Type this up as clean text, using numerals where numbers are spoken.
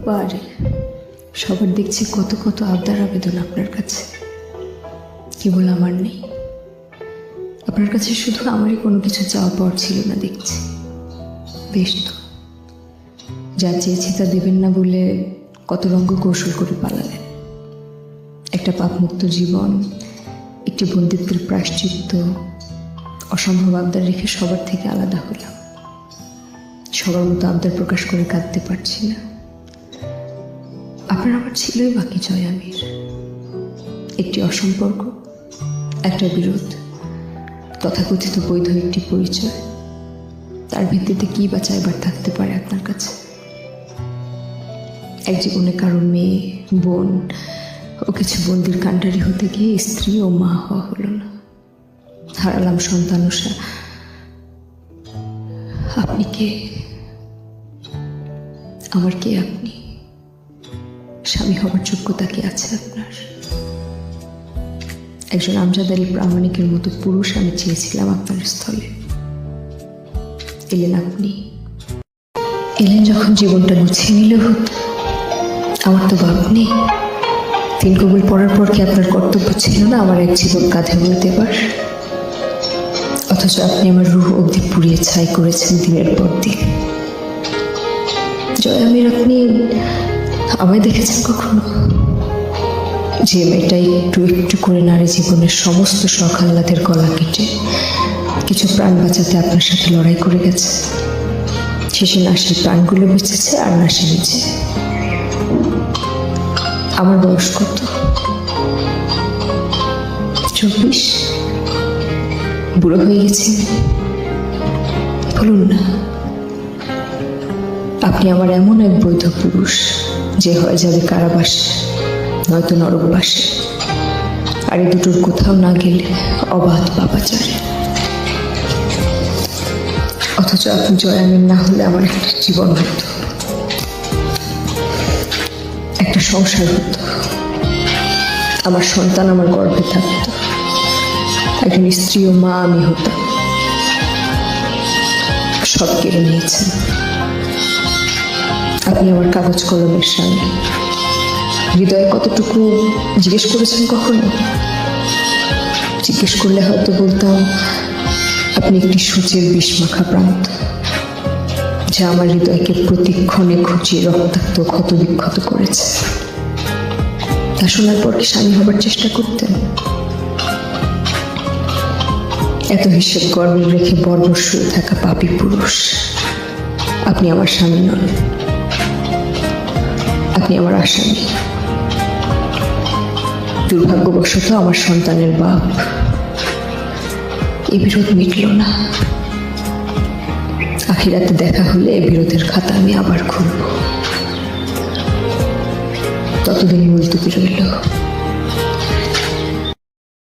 বারে সবার দেখছি কত কত আবদার আবেদন আপনার কাছে, কেবল আমার নেই। আপনার কাছে শুধু আমারই কোনো কিছু চাওয়া পাওয়ার ছিল না দেখছি। বেশ তো, যা চেয়েছি তা দেবেন না বলে কত রঙ্গ কৌশল করে পালালেন। একটা পাপমুক্ত জীবন, একটি বন্দিত্বের প্রায়শ্চিত্ত, অসম্ভব আবদার রেখে সবার থেকে আলাদা হলাম। সবার মতো আবদার প্রকাশ করে কাঁদতে পারছি না। আপনার আবার ছিলই বাকি জয় আমির, একটি অসম্পর্ক, একটা বিরোধ, তথাকথিত বৈধ একটি পরিচয়। তার ভিত্তিতে কি বা চাইবার থাকতে পারে আপনার কাছে? এক জীবনে কারো মেয়ে, বোন ও কিছু বন্দির কাণ্ডারি হতে গিয়ে স্ত্রী ও মা হওয়া হলো না। হারালাম সন্তানুষা। আপনি কে? আমার কে আপনি? স্বামী হবার যোগ্যতা কি আছে আপনার? একজন আমজাদ আলী প্রামাণিকের মতো পুরুষ আমি চেয়েছিলাম আপনার স্থলে। এলেন আপনি। এলেন যখন জীবনটা গুছিয়ে নিলে হতো। আমার তো ভাব নেই। 3 কবুল পড়ার পর কি আপনার কর্তব্য ছিল না আমার এক জীবন কাঁধে বলে দেবার? অথচ আপনি আমার রূহ অবধি পুড়িয়ে ছাই করেছেন দিনের পর দিন। জয় আমির, আপনি আমায় দেখেছেন কখনো? যে মেয়েটা একটু একটু করে নারী জীবনের সমস্ত শখ আহ্লাদের গলা কেটে কিছু প্রাণ বাঁচাতে আপনার সাথে লড়াই করে গেছে, শেষে না সে প্রাণগুলো বেঁচেছে আর না সে নিজে। আমার বয়স কত? 24? বুড়ো হয়ে গেছি? বলুন না। আপনি আমার এমন এক বৈধ পুরুষ যে হয় যাবে কারাবাসে, নয়তো নরকবাসে, আর এই দুটোর কোথাও না গেলে অবাধ পাপাচারে। অথচ আপনি জয় আমির না হলে আমার একটা জীবন হতো, একটা সংসার হতো, আমার সন্তান আমার গর্ভে থাকতো, একজন স্ত্রী ও মা আমি হতাম। সব কেড়ে নিয়েছেন। আপনি আমার কাগজ কলমের স্বামী। হৃদয়ে কতটুকু জিজ্ঞেস করেছেন কখনো? জিজ্ঞেস করলে হয়তো বলতাম আপনি একটি সূচের বিষমাখা প্রান্ত, যা আমার হৃদয়কে প্রতিক্ষণে খুঁচিয়ে রক্তাক্ত ক্ষত বিক্ষত করেছে। তা শোনার পর কি স্বামী হবার চেষ্টা করতেন? এত হিসেব গর্বে রেখে বর্বর শুয়ে থাকা পাপী পুরুষ আপনি আমার স্বামী নন, আপনি আমার আসামি। দুর্ভাগ্যবশত আমার সন্তানের বাপ। এই বিরোধ মিটল না। আখিরাতে দেখা হলে এই বিরোধের খাতা আমি আবার খুলব। ততদিন মুলতুবি রইল।